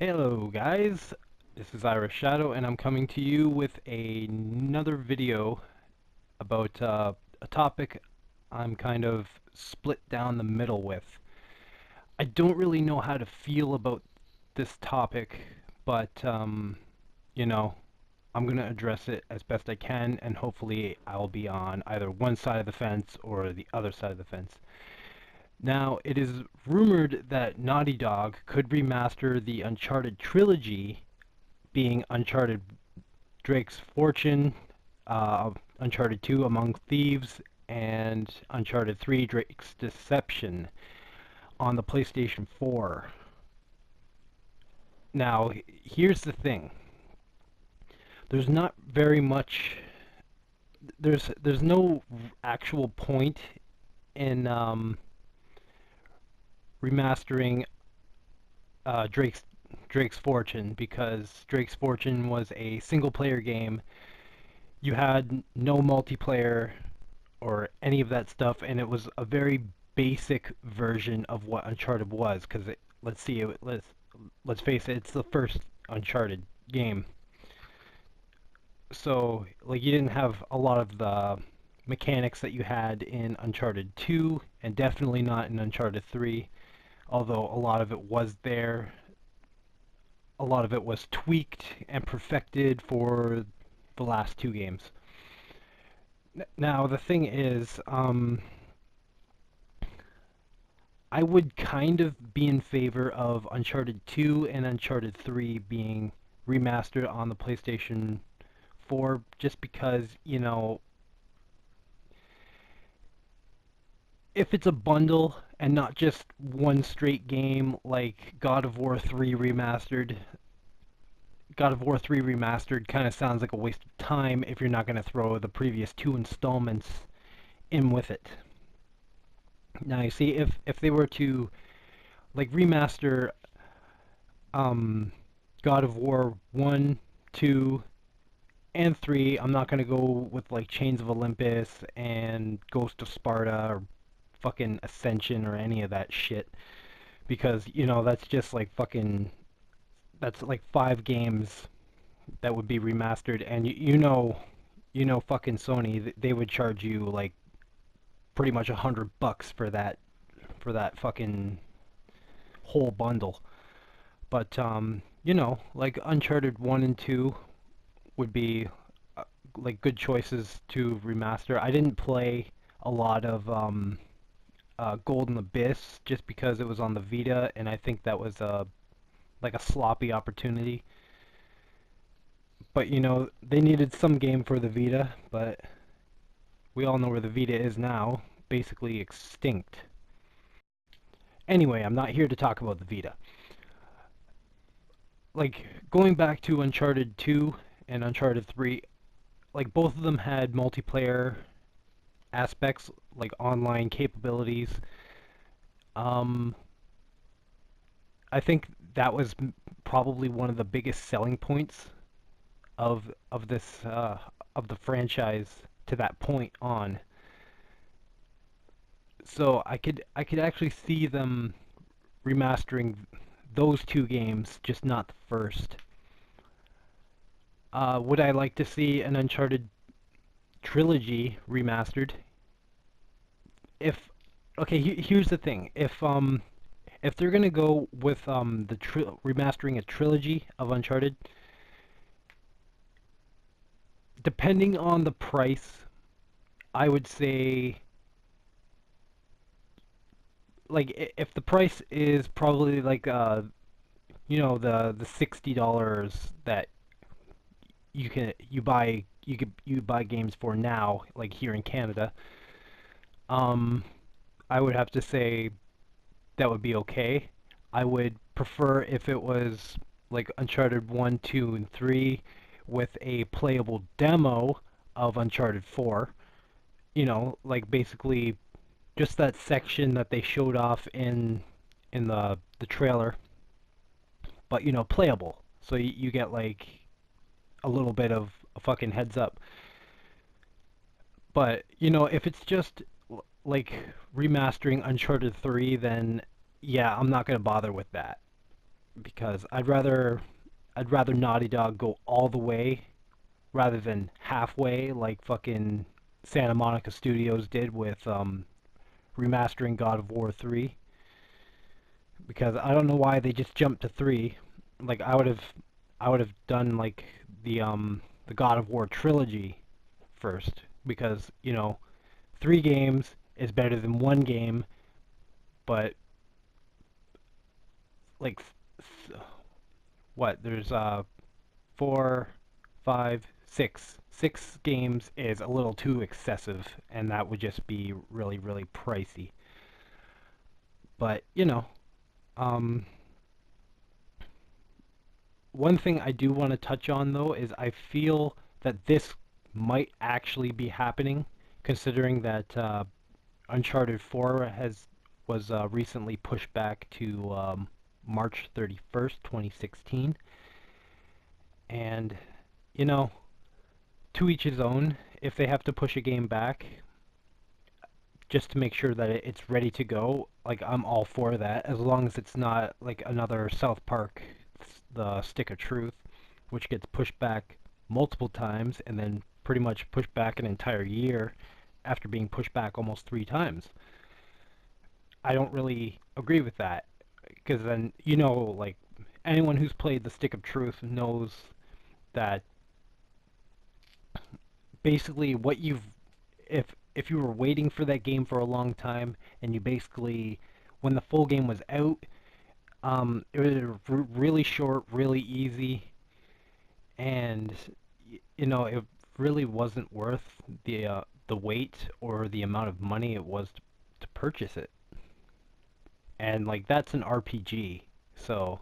Hello guys, this is Irish Shadow and I'm coming to you with another video about a topic I'm kind of split down the middle with. I don't really know how to feel about this topic, but you know, I'm going to address it as best I can and hopefully I'll be on either one side of the fence or the other side of the fence. Now, it is rumored that Naughty Dog could remaster the Uncharted Trilogy, being Uncharted Drake's Fortune, uh, Uncharted 2 Among Thieves, and Uncharted 3 Drake's Deception on the PlayStation 4. Now, here's the thing. There's not very much there's no actual point in remastering Drake's Fortune because Drake's Fortune was a single player game. You had no multiplayer or any of that stuff, and it was a very basic version of what Uncharted was. Because let's see, let's face it, it's the first Uncharted game. So like you didn't have a lot of the mechanics that you had in Uncharted 2, and definitely not in Uncharted 3. Although a lot of it was there, a lot of it was tweaked and perfected for the last two games. Now the thing is, I would kind of be in favor of Uncharted 2 and Uncharted 3 being remastered on the PlayStation 4 just because, if it's a bundle and not just one straight game like God of War 3 Remastered kind of sounds like a waste of time if you're not going to throw the previous two installments in with it. Now, you see, if they were to like remaster God of War 1, 2, and 3, I'm not going to go with like Chains of Olympus and Ghost of Sparta or fucking Ascension or any of that shit because, that's just like fucking that's like 5 games that would be remastered, and fucking Sony, they would charge you like pretty much $100 for that fucking whole bundle. But like Uncharted 1 and 2 would be like good choices to remaster. I didn't play a lot of Golden Abyss just because it was on the Vita, and I think that was like a sloppy opportunity. But they needed some game for the Vita, but we all know where the Vita is now, basically extinct. Anyway, I'm not here to talk about the Vita. Like, going back to Uncharted 2 and Uncharted 3, like, both of them had multiplayer aspects, like online capabilities. Um, I think that was probably one of the biggest selling points of this of the franchise to that point on. So I could actually see them remastering those two games, just not the first. Would I like to see an Uncharted trilogy remastered? If okay, here's the thing. If they're gonna go with remastering a trilogy of Uncharted, depending on the price, I would say like if the price is probably like the $60 that you buy games for now, like here in Canada, um I would have to say that would be okay. I would prefer if it was like Uncharted 1, 2, and 3 with a playable demo of Uncharted 4. Like basically just that section that they showed off in the trailer, but playable. So you get like a little bit of a fucking heads up. But if it's just like remastering Uncharted 3, then yeah, I'm not gonna bother with that. because I'd rather Naughty Dog go all the way rather than halfway like fucking Santa Monica Studios did with remastering God of War 3, because I don't know why they just jumped to 3. Like I would have done like the God of War trilogy first, because 3 games is better than 1 game, but like what? There's 4, 5, 6. 6 games is a little too excessive, and that would just be really, really pricey. But um, one thing I do want to touch on though is I feel that this might actually be happening, considering that Uncharted 4 was recently pushed back to March 31st, 2016, and you know, to each his own. If they have to push a game back just to make sure that it's ready to go, like I'm all for that, as long as it's not like another South Park, the Stick of Truth, which gets pushed back multiple times and then pretty much pushed back an entire year after being pushed back almost 3 times. I don't really agree with that, because then like anyone who's played the Stick of Truth knows that basically what you've if you were waiting for that game for a long time, and you basically, when the full game was out, it was really short, really easy, and it really wasn't worth the wait or the amount of money it was to purchase it. And like that's an RPG, so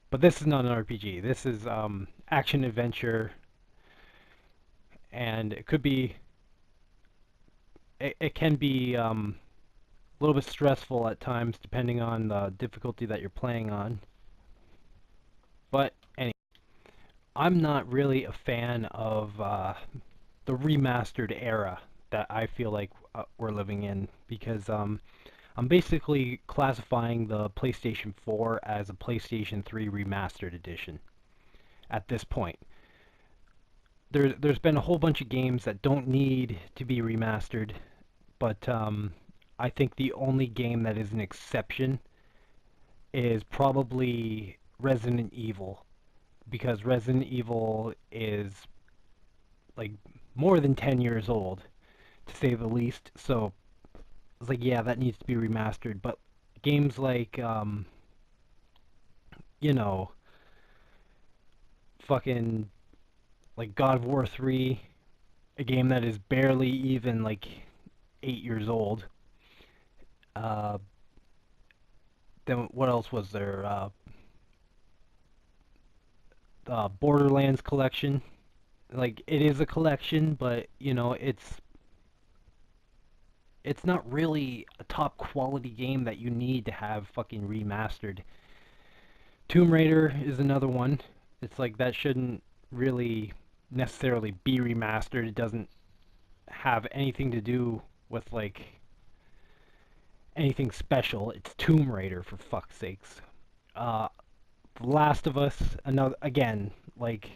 but this is not an RPG. This is action adventure, and it can be a little bit stressful at times depending on the difficulty that you're playing on. But anyway, I'm not really a fan of the remastered era that I feel like we're living in, because I'm basically classifying the PlayStation 4 as a PlayStation 3 remastered edition at this point. There's been a whole bunch of games that don't need to be remastered, but I think the only game that is an exception is probably Resident Evil, because Resident Evil is like more than 10 years old, to say the least. So it's like, yeah, that needs to be remastered. But games like, you know, fucking like God of War 3, a game that is barely even like 8 years old. Uh, then what else was there? Borderlands collection. Like it is a collection, but it's not really a top quality game that you need to have fucking remastered. Tomb Raider is another one. It's like that shouldn't really necessarily be remastered. It doesn't have anything to do with like anything special. It's Tomb Raider, for fuck's sakes. Uh, The Last of Us, another again, like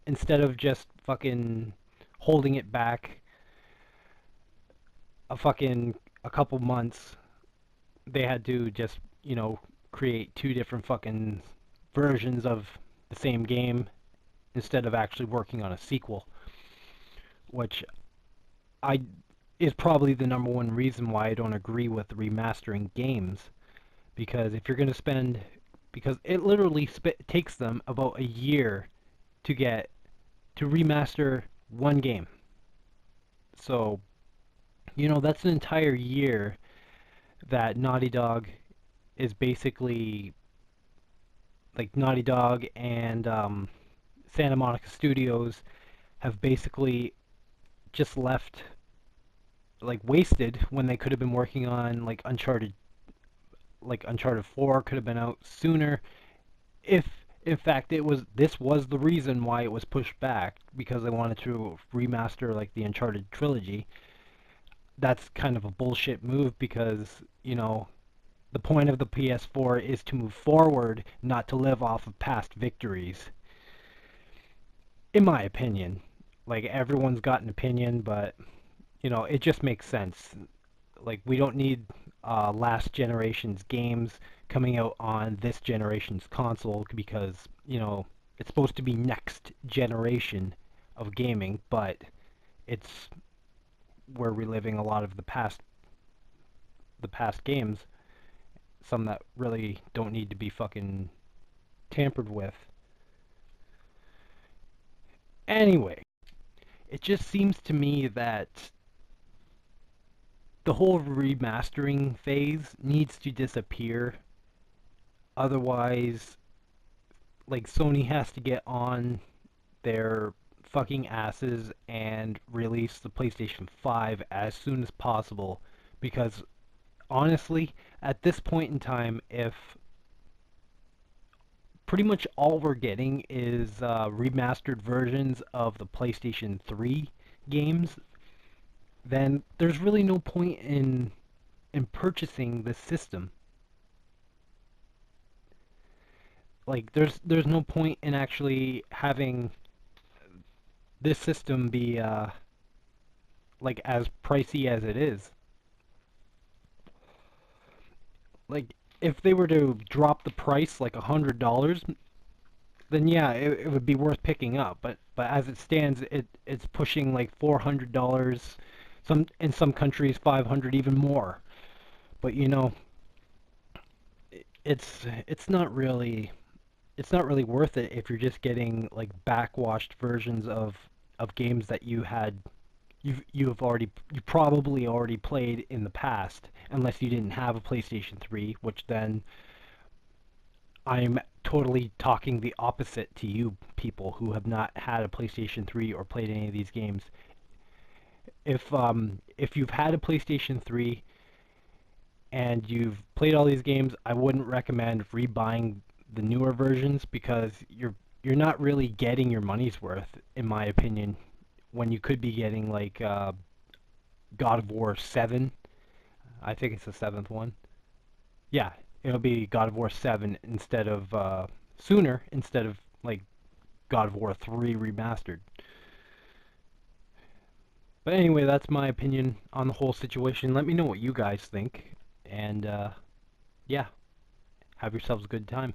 instead of just fucking holding it back a couple months, they had to just, create 2 different fucking versions of the same game instead of actually working on a sequel, which I is probably the number one reason why I don't agree with remastering games. Because if you're going to spend, because it literally takes them about a year to get to remaster one game. So, that's an entire year that Naughty Dog is basically like Naughty Dog and Santa Monica Studios have basically just left like wasted, when they could have been working on like Uncharted 4 could have been out sooner, if in fact this was the reason why it was pushed back, because they wanted to remaster like the Uncharted trilogy. That's kind of a bullshit move, because The point of the PS4 is to move forward, not to live off of past victories. In my opinion. Like, everyone's got an opinion, but, it just makes sense. Like, we don't need last generation's games coming out on this generation's console because, it's supposed to be next generation of gaming, but it's we're reliving a lot of the past games, some that really don't need to be fucking tampered with. Anyway, it just seems to me that the whole remastering phase needs to disappear. Otherwise, like, Sony has to get on their fucking asses and release the PlayStation 5 as soon as possible, because honestly, at this point in time, if pretty much all we're getting is remastered versions of the PlayStation 3 games, then there's really no point in purchasing this system. Like, there's no point in actually having this system be like as pricey as it is. Like, if they were to drop the price like $100, then yeah, it would be worth picking up. But as it stands, it's pushing like $400. In some countries, 500, even more. But it's not really worth it if you're just getting like backwashed versions of games that you probably already played in the past, unless you didn't have a PlayStation 3, which then I'm totally talking the opposite to you people who have not had a PlayStation 3 or played any of these games. If you've had a PlayStation 3 and you've played all these games, I wouldn't recommend rebuying the newer versions because you're not really getting your money's worth, in my opinion, when you could be getting like God of War 7. I think it's the seventh one. Yeah, it'll be God of War 7 instead of sooner, instead of like God of War 3 remastered. But anyway, that's my opinion on the whole situation. Let me know what you guys think, and yeah, have yourselves a good time.